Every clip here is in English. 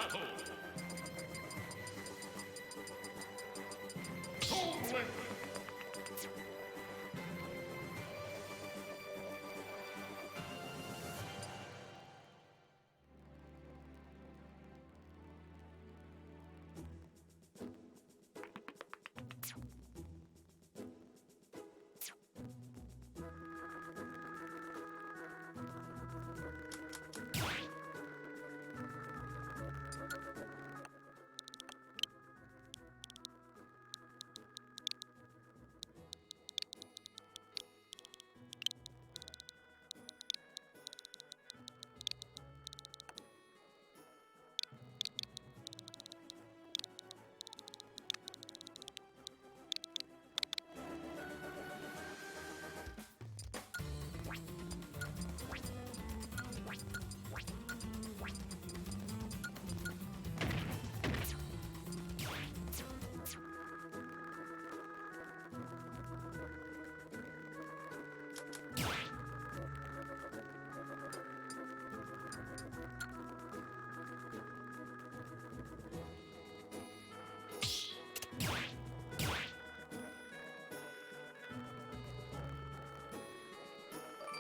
battle! Totally!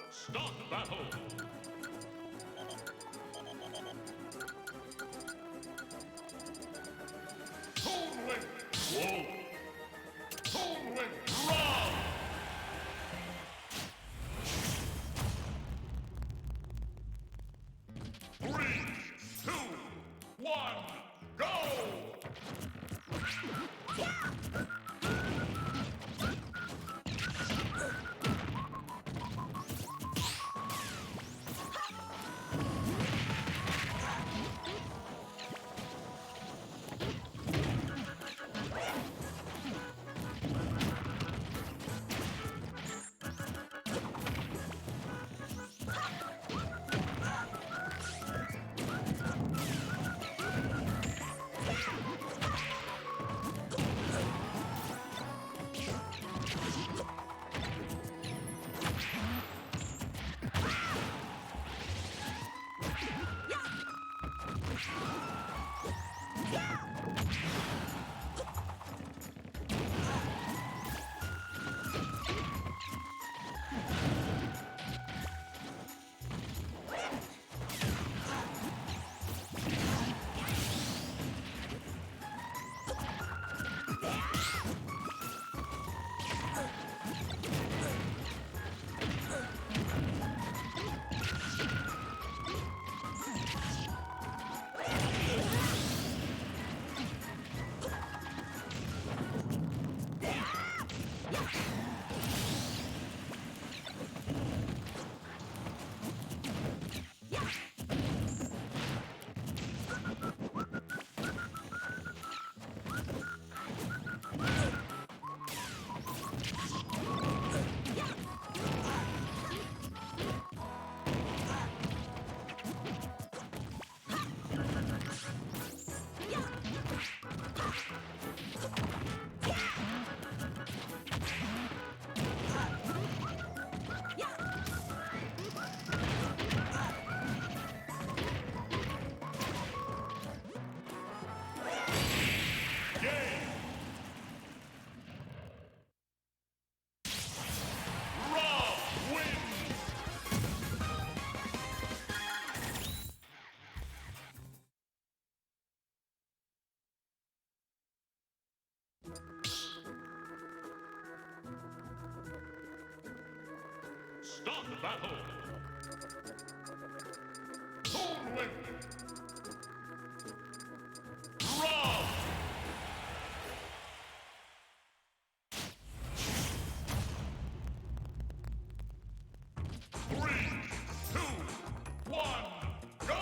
Start battle! Totally! Whoa! Totally! Run! 3, 2, 1, go! Start the battle! Totally! Run! 3, 2, 1, go!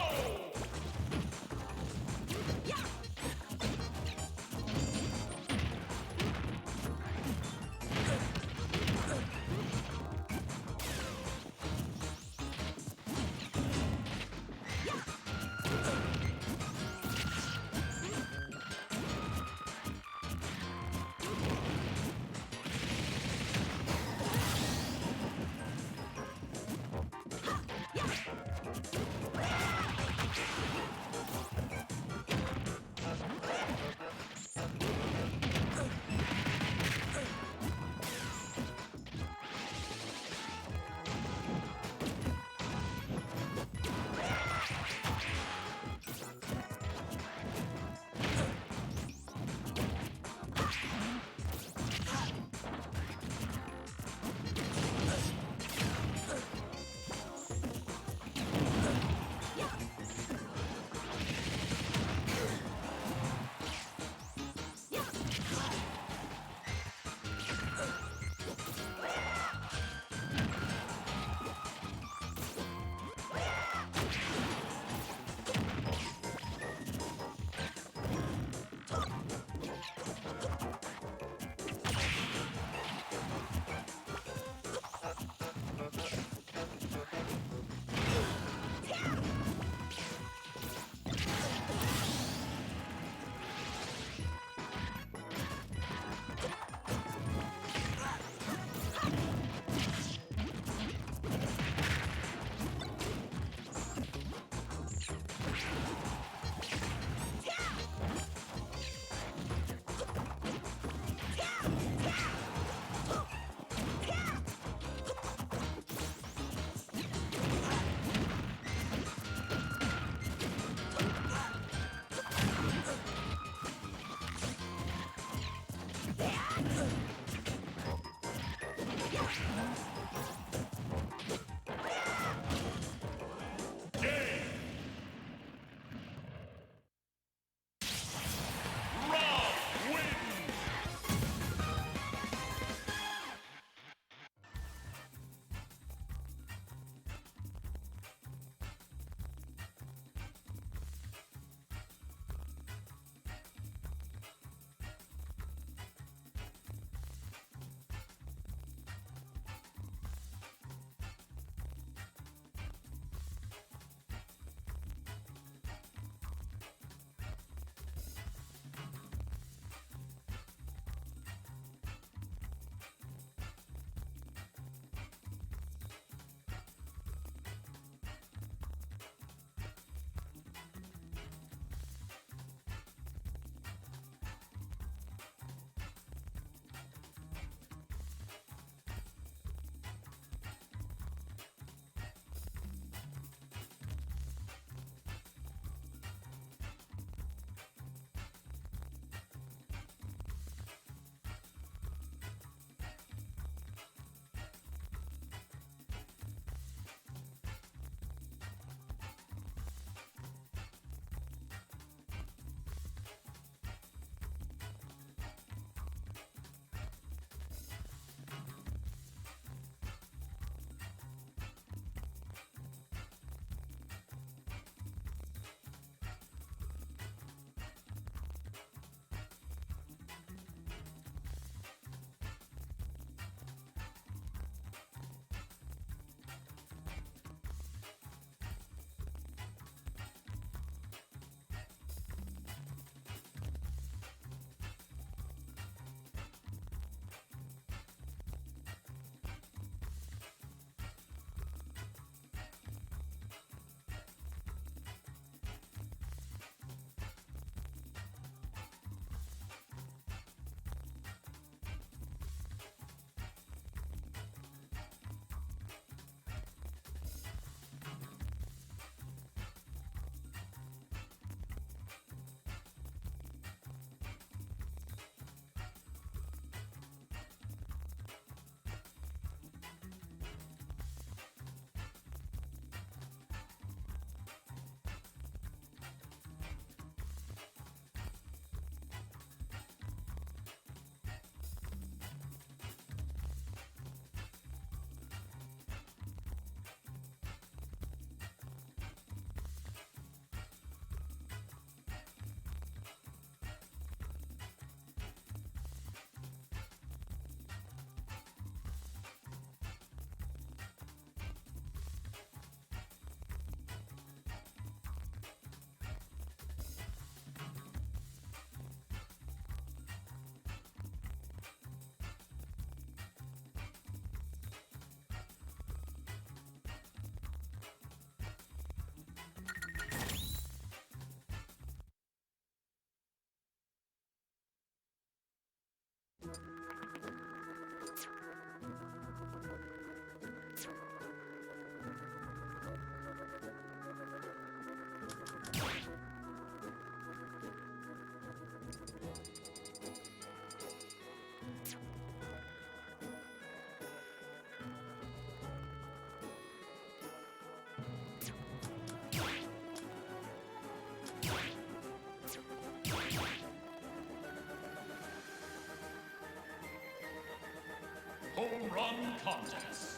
run contest.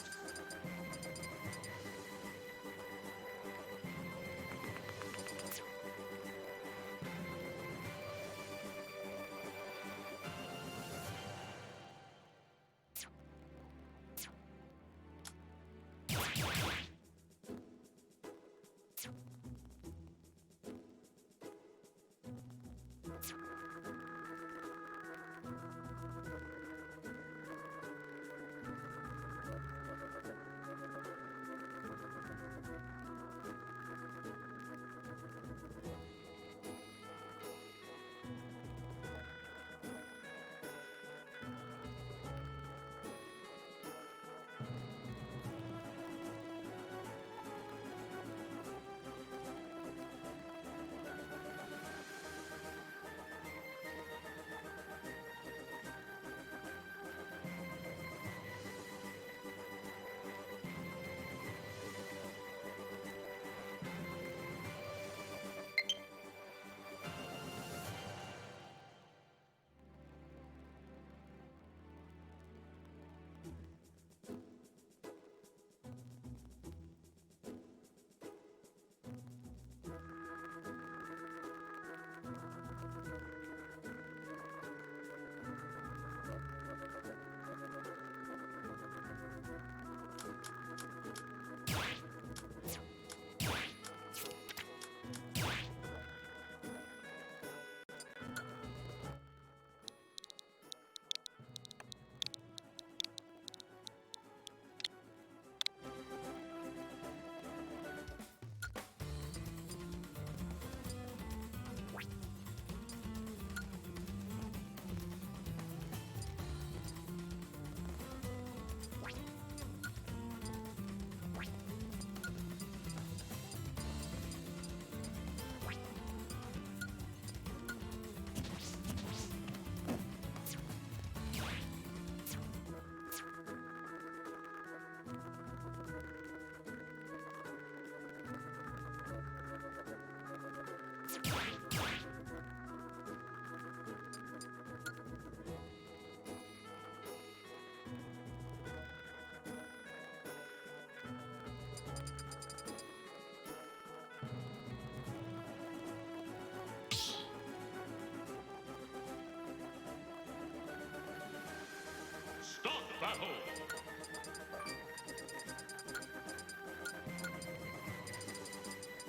Start battle.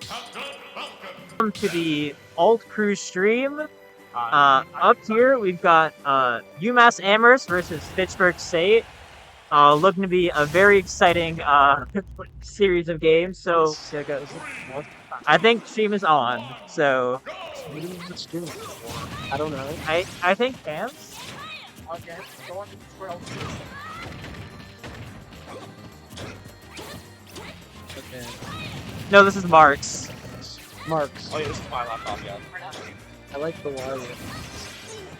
Captain Falcon. Welcome to the Alt Crew stream. Up here we've got UMass Amherst versus Fitchburg State. Looking to be a very exciting series of games. So I think stream is on. So I don't know. I think Cam's. Okay, go on for Okay. No, this is Mark's. Marks. Oh yeah, this is my laptop, yeah. I like the wire.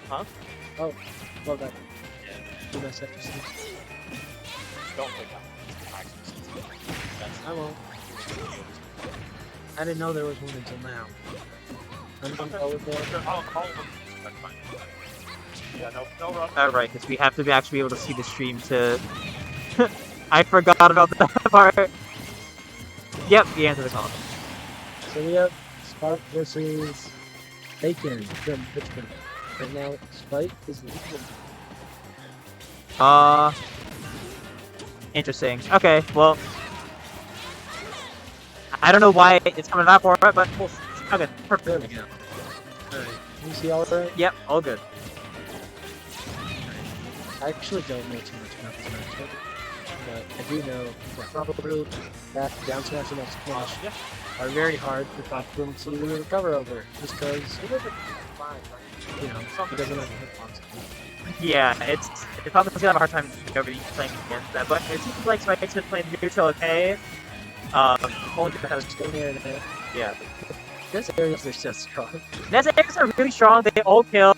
Huh? Oh, love that. Yeah. Do my second. Don't click that. That's I won't. I didn't know there was one until now. I'm gonna go with that. I'll call them. That's fine. Yeah, no rush. Alright, because we have to actually be able to see the stream to... I forgot about that part. Yep, the answer is on. So we have Spark versus Bacon from Pittsburgh. Right now, Spike is leading. Interesting. Okay, well... I don't know why it's coming out for it, but we'll... Okay, perfect. There we go. Alright, you see all right? Yep, all good. I actually don't know too much about this matchup, but I do know that probably that down smash and up smash are very hard for Falcon to recover over, just because he doesn't fine, right? You know, he doesn't have hitbox. Yeah, it's probably gonna have a hard time nobody playing against that, but it seems like Spike's been playing neutral okay. Only because yeah. This areas are so strong. Nest Ares are really strong, they all kill.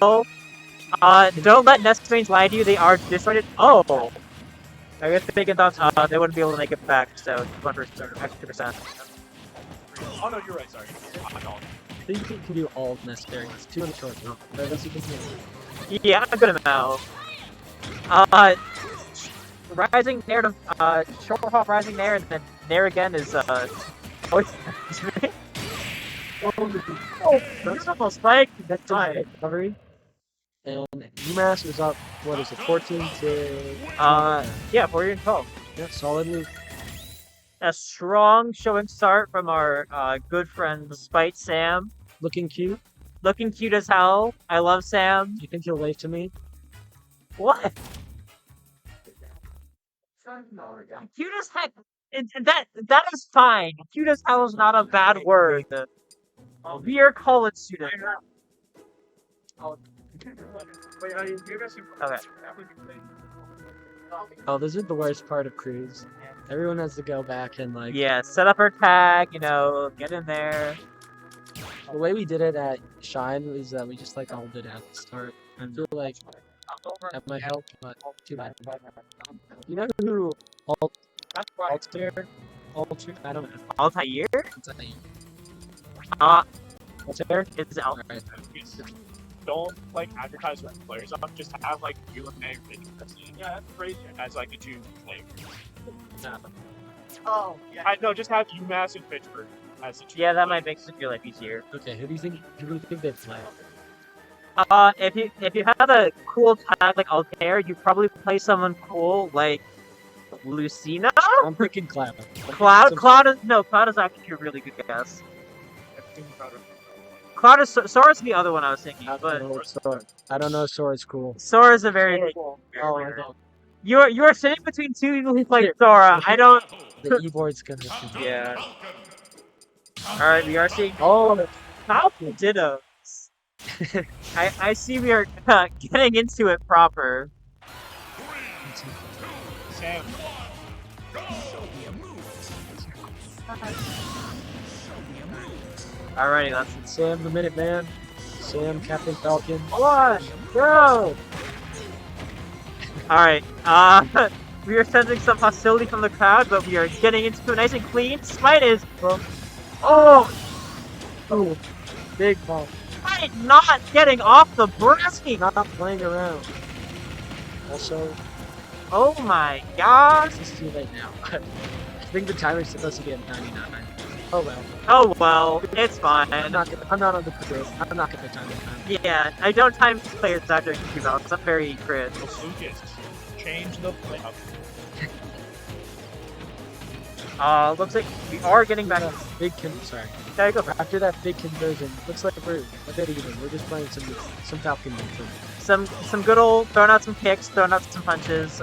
Don't let Nest Range lie to you, they are disjointed. Oh! I guess Bacon thought they wouldn't be able to make it back, so 100%. Oh no, you're right, sorry. I know. I think you can do all nest areas. 2 in the short run. But as you can see. Yeah, a good amount. rising nair to short hop rising nair, and then nair again is oh, it's oh, beautiful spike. That's my recovery. And UMass is up, what is it, 14 to... Yeah, 4 and 12. Yeah, solidly. A strong showing start from our good friend Spite Sam. Looking cute. Looking cute as hell. I love Sam. You think he'll wave to me? What? Cute as heck. That is fine. Cute as hell is not a bad word. We are college students. Okay. Oh, this is the worst part of Cruise. Everyone has to go back and like... Yeah, set up our tag, you know, get in there. The way we did it at Shine is that we just like all did it at the start. I feel like that might help, but too bad. You know who Altair? I don't know. Altair? Altair. Altair is out. Alright. Don't like advertise with players up. Just have like you and Meg. Yeah, that's great. As like the two players. Oh, yeah. No, just have UMass and Pittsburgh as the two. Yeah, that might make your life easier. Okay, who do you think they play? If you have a cool tag like Altair, you probably play someone cool like Lucina? I'm thinking Cloud. Cloud is actually a really good guess. Cloud is Sora's the other one I was thinking, but I don't know if Sora's cool. Sora's a very Oh, you are sitting between two people who play Sora. I don't. the e-board's gonna... Yeah. Alright, we are seeing Oh! Falcon Dittos. I see we are getting into it proper. Sam. Alrighty, let's Sam the Minuteman. Sam Captain Falcon. one, go! Alright, we are sensing some hostility from the crowd, but we are getting into it nice and clean. Smite is... Oh! Oh, big ball. Smite not getting off the bracket! Not playing around. Also, Oh my gosh! this is too late now. I think the timer's supposed to be at 99. Oh well. Oh well, it's fine. I'm not on the grid. I'm not gonna time it. Yeah, I don't time players after 2 rounds. I'm very crit. Lucas, change the play up. Looks like we are getting back. Big sorry. Gotta go. After that big conversion, looks like we're a bit even. We're just playing some Falcon moves. Some good old throwing out some kicks, throwing out some punches.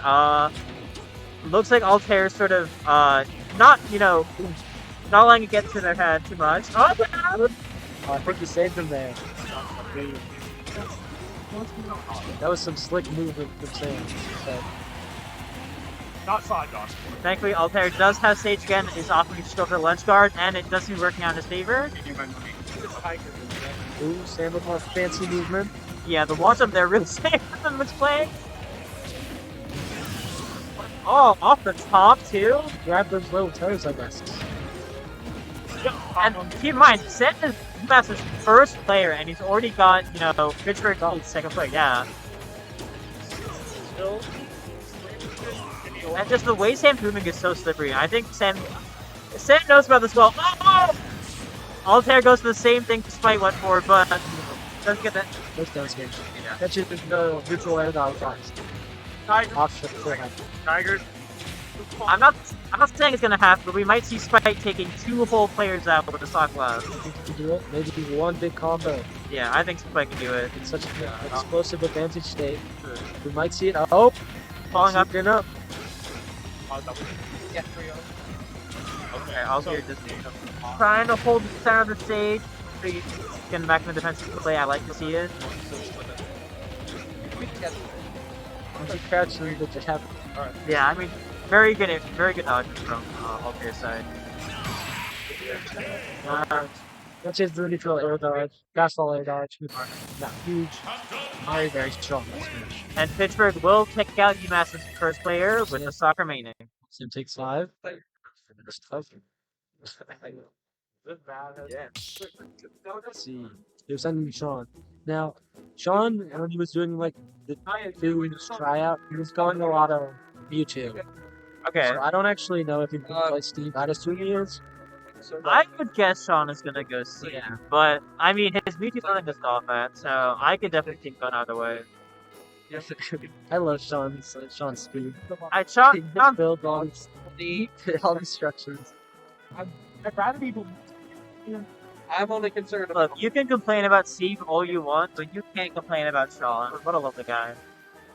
Looks like Altair sort of not not letting it get to their head too much. Oh, I think you saved them there. That was some slick movement from Sam. So. Not side dodge. thankfully, Altair does have Sage again, is offering to go for lunge guard, and it does seem to be working out in his favor. Ooh, Sam with more fancy movement. Yeah, the launch up there really saved him was playing. Oh, off the top too. Grab those little toes, I guess. And keep in mind, Sam is UMass's first player, and he's already got, Pittsburgh's second player, yeah. And just the way Sam's moving is so slippery. I think Sam knows about this well. Oh! Altair goes for the same thing Spite went for, but doesn't get that. Those down stage. That should just go neutral air dodge first. Offset forehand. Tigers. I'm not saying it's gonna happen, but we might see Spite taking 2 whole players out with the stock left. I think he can do it. Maybe one big combo. Yeah, I think Spite can do it. It's such an explosive advantage state. We might see it. Oh! Falling up. Getting up. Yeah, okay, Altair just trying to hold the center of the stage. Getting back in the defensive play, I like to see it. Once you crouch, you just have. Yeah, I mean, very good dodge from Altair's side. That's his neutral air dodge. Fastball air dodge. Not huge. Very, very strong. And Pittsburgh will take out UMass's first player with the soccer remaining. Sim takes 5. That's tough. Let's see. They were sending Sean. Now, Sean, when he was doing like the food tryout, he was going a lot of Mewtwo. Okay. So I don't actually know if he can play Steve. I'd assume he is. I would guess Sean is gonna go C, Yeah. but I mean his Mewtwo's nothing to stop at, so I could definitely think going either way. I love Sean's speed. Sean, He just built all the structures. I'd rather be. I'm only concerned look, you can complain about Steve all you want, but you can't complain about Sean. What a lovely guy.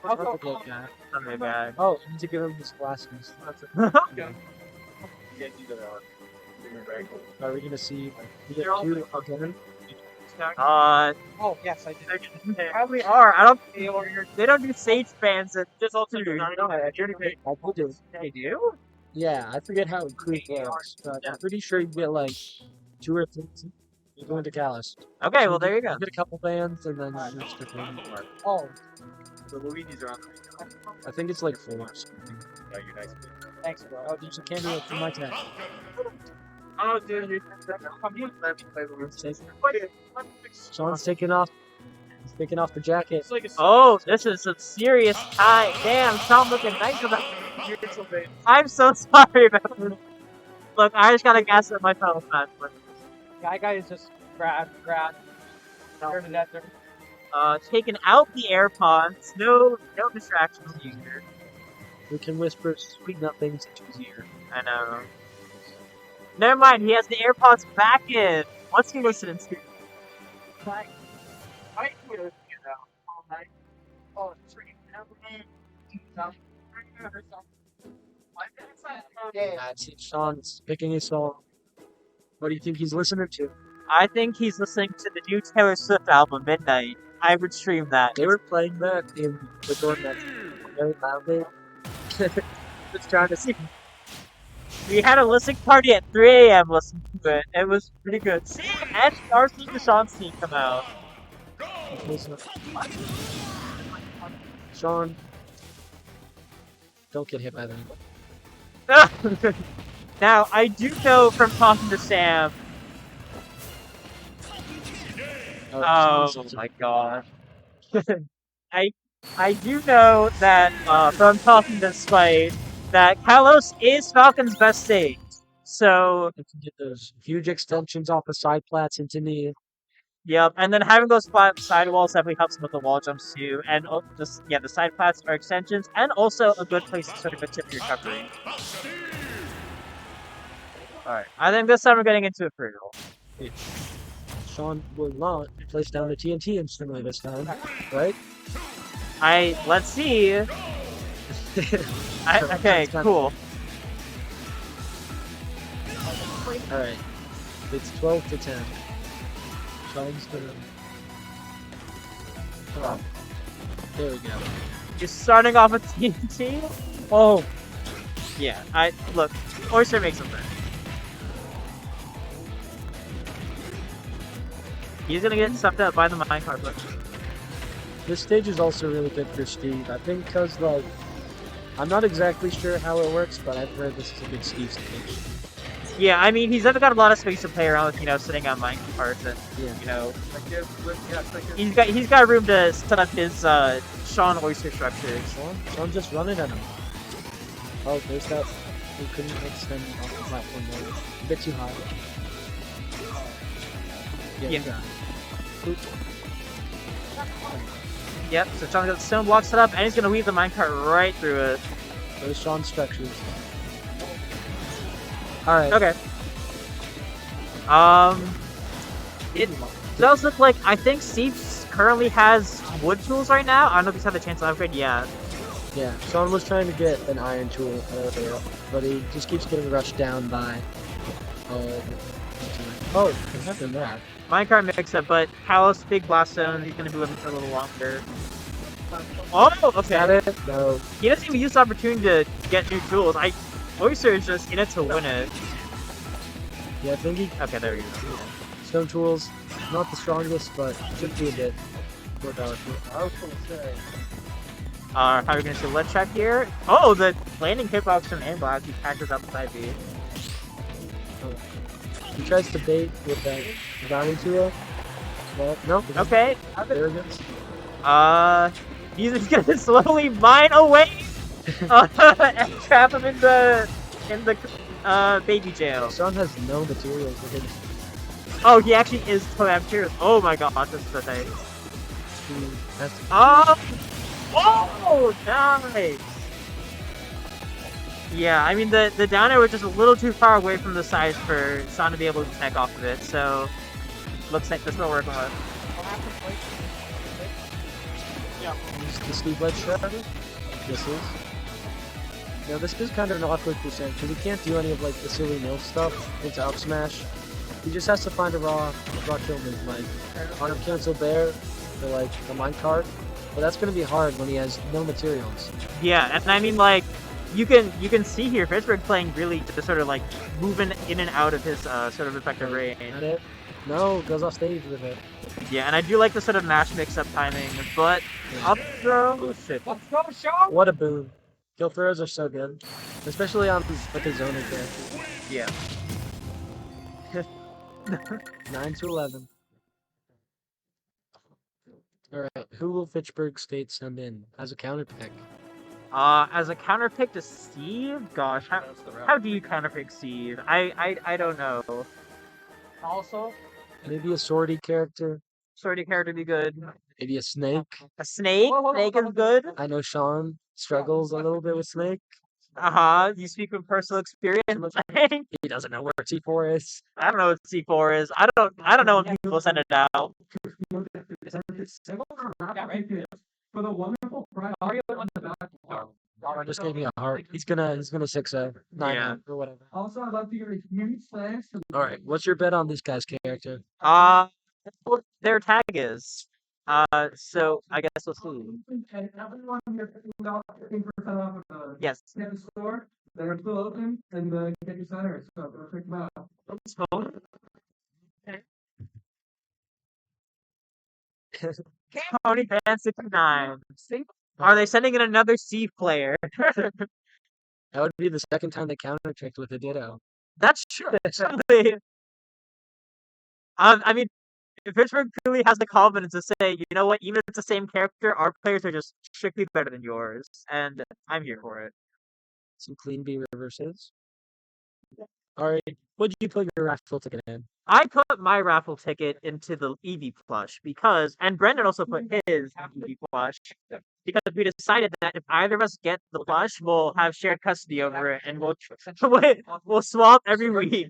Lovely guy. Lovely guy. Oh, I need to give him his glasses. Are we gonna see? We get two again. Oh, yes, I did. They probably are. I don't. They don't do Sage fans. It's just all two. I do. They do? Yeah, I forget how it works, but I'm pretty sure you get like 2 or 3. You're going to Gallus. Okay, well there you go. You get a couple bands and then you just get them. Oh, The Luigi's are on I think it's like 4 or something. the you're nice. thanks, bro. Oh, there's a candy from my tag. Oh, dude, Sean's taking off. He's taking off the jacket. It's like a oh, this is some serious time. Damn, Sean looking nice with that. I'm so sorry about this. Look, I just gotta gas up my fellow fans. Guy is just grab. Turn it after. Taking out the AirPods. No distractions here. We can whisper sweet nothings into his ear. I know. Never mind, he has the AirPods back in. What's he listening to? I would have all night. Oh, it's freaking That's it. Sean's picking his song. What do you think he's listening to? I think he's listening to the new Taylor Swift album, Midnight. I would stream that. They were playing that in the dorm very loudly. Just trying to see. We had a listening party at 3 a.m. listening to it. It was pretty good. See, and RC Deshaun's scene come out. Sean, don't get hit by them. Now, I do know from talking to Sam. Oh my gosh. I do know that from talking to Spite that Kalos is Falcon's best stage. So You can get those huge extensions off the side plats into knee. yep, and then having those flat sidewalls definitely helps with the wall jumps too. And just the side plats are extensions and also a good place to sort of a tip your recovery. Alright, I think this time we're getting into a free roll. Sean will not place down the TNT instantly this time, right? Let's see. Okay, cool. Alright. It's 12 to 10. Sean's gonna... Oh. There we go. You're starting off with TNT? Oh. Yeah, look, Oyster makes him better. He's gonna get sucked up by the minecart, but This stage is also really good for Steve. I think because, like, I'm not exactly sure how it works, but I've heard this is a good Steve stage. yeah, I mean, he's never got a lot of space to play around with, sitting on minecarts and, he's got room to set up his, Sean Oyster structures. Sean's just running at him. Oh, there's that. We couldn't extend off the platform there. A bit too high. Yeah. Oop. Yep, so Sean's got the stone block set up, and he's gonna weave the minecart right through it. Those Sean structures. Alright. Okay. It does look like, I think Steve currently has wood tools right now. I don't know if he's had the chance to upgrade yet. Yeah, Sean was trying to get an iron tool earlier, but he just keeps getting rushed down by... Oh, it happened there. Minecart mix-up, but Kalos big blast zone, he's gonna be with him for a little longer. Oh, Is that okay. it? No. He doesn't even use the opportunity to get new tools. Oyster is just in it to win it. Yeah, I think he... Okay, there we go. Stone tools, not the strongest, but should be a bit more powerful. How are we gonna do lead check here? Oh, the landing hitbox from Aimbot, he catches up with IV. He tries to bait with that diamond tool. Well, no. Okay. Arrogance. He's gonna slowly mine away And trap him in the baby jail. Sean has no materials for him. Oh, he actually is Clamtears. Oh my god, this is so nice. He has to Oh! Oh! Nice! Yeah, I mean, the down air was just a little too far away from the sides for Sean to be able to tech off of it, so looks like this will work with. use the Steve Ledge strategy. This is. Now this is kind of an awkward percent, because he can't do any of like the silly nil stuff into up smash. He just has to find a raw kill move, like on cancel bear or like a minecart. But that's gonna be hard when he has no materials. Yeah, and I mean, like, you can see here, Pittsburgh playing really just sort of like moving in and out of his sort of effective range. Not it? No, goes off stage with it. Yeah, and I do like the sort of mash mix-up timing, but up throw, oh shit. Let's go, Sean! What a boon. Kill throws are so good. Especially on like a zoning character. Yeah. 9 to 11. Alright, who will Fitchburg State send in as a counter pick? As a counter pick to Steve? Gosh, how do you counter pick Steve? I don't know. Also, Maybe a swordy character? Sortie character would be good. Maybe a snake? A snake? Snake is good. I know Sean struggles a little bit with snake. You speak from personal experience. I He doesn't know where T4 is. don't know what C4 is. I don't know when people send it out. yeah, right. For the wonderful prize, are you on the back? Just gave me a heart. He's gonna 6-0. 9 Yeah. or whatever. Also, I'd love to give a huge thanks to Alright, what's your bet on this guy's character? What their tag is. So I guess we'll see. and everyone here got 15% off of the Yes. the store. They're still open and get your center. So go check them out. Tony Fan 69. Are they sending in another C player? That would be the second time they counter tricked with a ditto. That's true. Actually. I mean, if Pittsburgh truly has the confidence to say, you know what, even if it's the same character, our players are just strictly better than yours, and I'm here for it. Some clean B reverses. Alright, what'd you put your raffle ticket in? I put my raffle ticket into the Eevee plush because, and Brendan also put his Eevee plush because we decided that if either of us get the plush, we'll have shared custody over it, and we'll swap every week.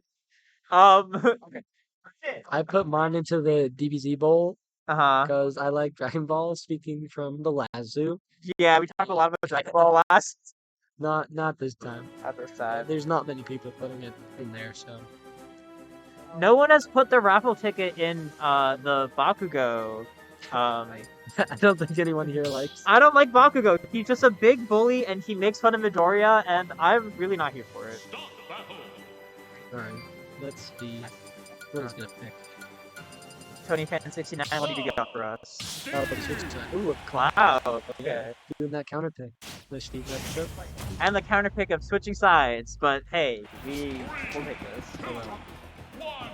I put mine into the DBZ Bowl Uh-huh. because I like Dragon Ball, speaking from the last zoo. Yeah, we talked a lot about Dragon Ball last Not this time. other side. There's not many people putting it in there, so. No one has put the raffle ticket in the Bakugo. I don't think anyone here likes. I don't like Bakugo. He's just a big bully and he makes fun of Midoriya, and I'm really not here for it. Start battle. Alright, let's see what he's gonna pick. Tony Fan 69, what did you got for us? Oh, but switch time. Ooh, a cloud. Okay. Doing that counter pick. Nice Steve extra. And the counter pick of switching sides, but hey, we'll take this. Oh, well. 1,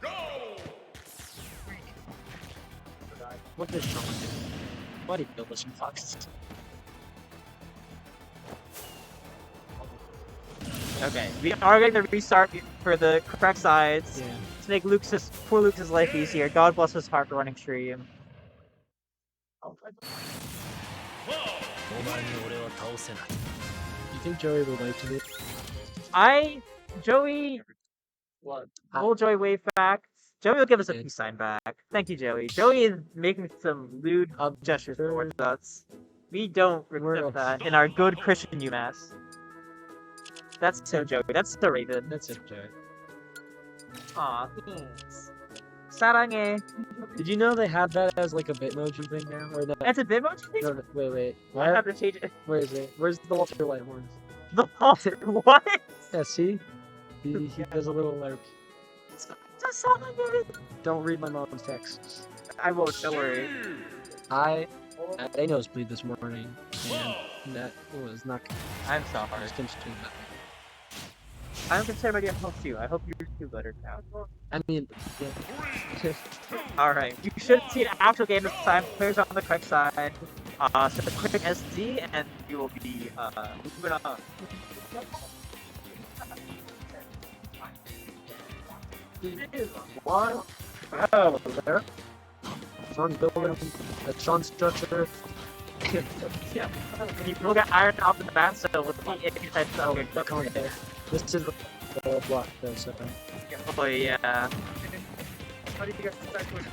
go! What does Sean do? Why did he build this in Fox? Okay, we are going to restart for the correct sides Yeah. to make poor Luke's life easier. God bless his heart for running stream. You think Joey will like it? Joey, old Joey wave facts. Joey will give us a peace sign back. Thank you, Joey. Joey is making some lewd gestures towards us. We don't accept that in our good Christian UMass. That's so Joey. That's so Raven. That's it, Joey. Aw, thanks. Sarange. Did you know they have that as like a Bitmoji thing now? Or no? That's a Bitmoji thing? No, wait. I have to change it. Where is it? Where's the Walter White horns? The what? Yeah, see? He does a little like, Just Sarange. don't read my mom's texts. I won't, don't worry. I had a nosebleed this morning, and that was not good. I'm sorry. I was concerned about it. I'm concerned about your health too. I hope you're too better now. I mean, yeah. Alright, you should see an actual game this time. Players on the correct side. So quick SD, and we will be moving on. One. Oh, there. Sean's building a Sean structure. Yeah. You will get iron off in the bat, so we'll see if you type Oh, okay. come on there. This is the block, though, so. Oh, yeah. How do you get stuck with?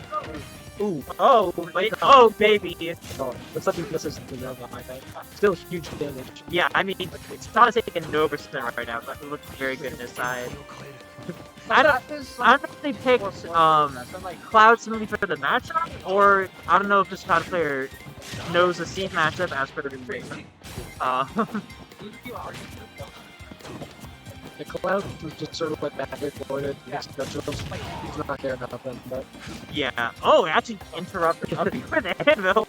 Ooh. Oh, wait. Oh, baby. Oh, looks like he misses the nail behind that. Still huge damage. Yeah, I mean, it's not taking no percent right now, but it looks very good in his side. I don't know if they picked Cloud simply for the matchup, or I don't know if this Cloud player knows the same matchup as for the remake. The Cloud was just sort of like backward forwarded. He's not caring about them, but. Yeah. Oh, it actually interrupted up with the anvil.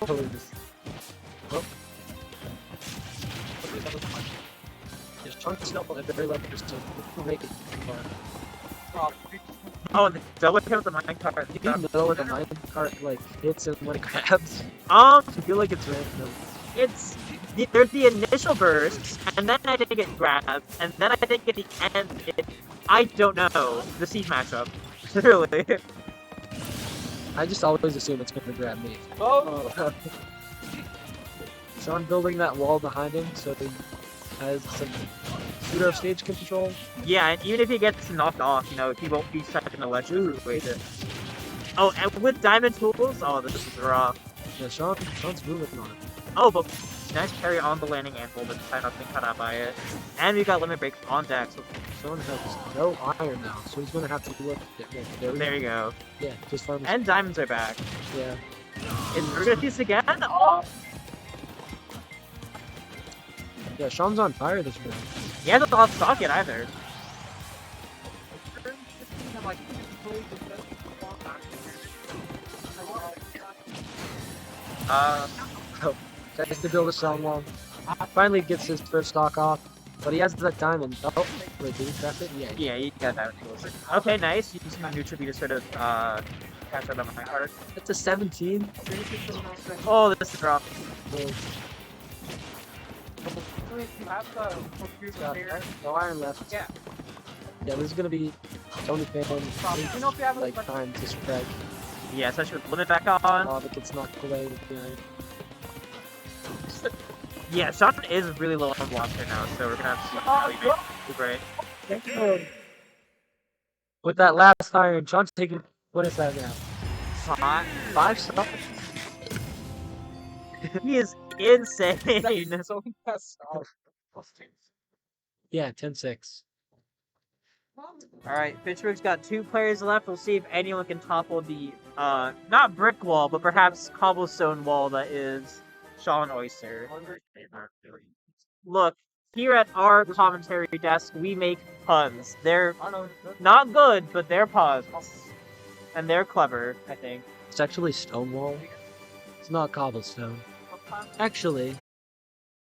Oh. Yeah, Sean's still at the very level just to make it far. Oh, the double hit with the minecart. Do you know where the minecart like hits and when it grabs? I feel like it's random. There's the initial bursts, and then I think it grabs, and then I think at the end I don't know the siege matchup. Really. I just always assume it's gonna grab me. Oh. Sean building that wall behind him so he has some pseudo stage control. Yeah, and even if he gets knocked off, you know, he won't be stuck in a ledge situation. Oh, and with diamond tools? Oh, this is rough. Yeah, Sean's moving on it. Oh, but nice parry on the landing anvil, but try not to get cut out by it. And we got limit break on deck, so Sean has no iron now, so he's gonna have to look at there we go. Yeah, just farm his... And diamonds are back. Yeah. We're gonna use again? Oh! Yeah, Sean's on fire this round. He hasn't lost stock yet either. Oh, tries to build a Sean wall. Finally gets his first stock off, but he has that diamond. Oh, wait, did he craft it? Yeah. Yeah, he got diamond tools. Okay, nice. Using my neutral to sort of catch up on my card. It's a 17. Oh, this is rough. No iron left. Yeah. Yeah, this is gonna be Tony Fan like time to strike. Yeah, especially with limit back on. Oh, but gets knocked away with the Yeah, Sean is really low on blocks right now, so we're gonna have to see how he makes it great. with that last iron, Sean's taking what is that now? 5 stocks? He is insane. So he has Yeah, 10-6. Alright, Pittsburgh's got 2 players left. We'll see if anyone can topple the, not brick wall, but perhaps cobblestone wall that is Sean Oyster. Look, here at our commentary desk, we make puns. They're not good, but they're puns. And they're clever, I think. It's actually stone wall. It's not cobblestone. Actually,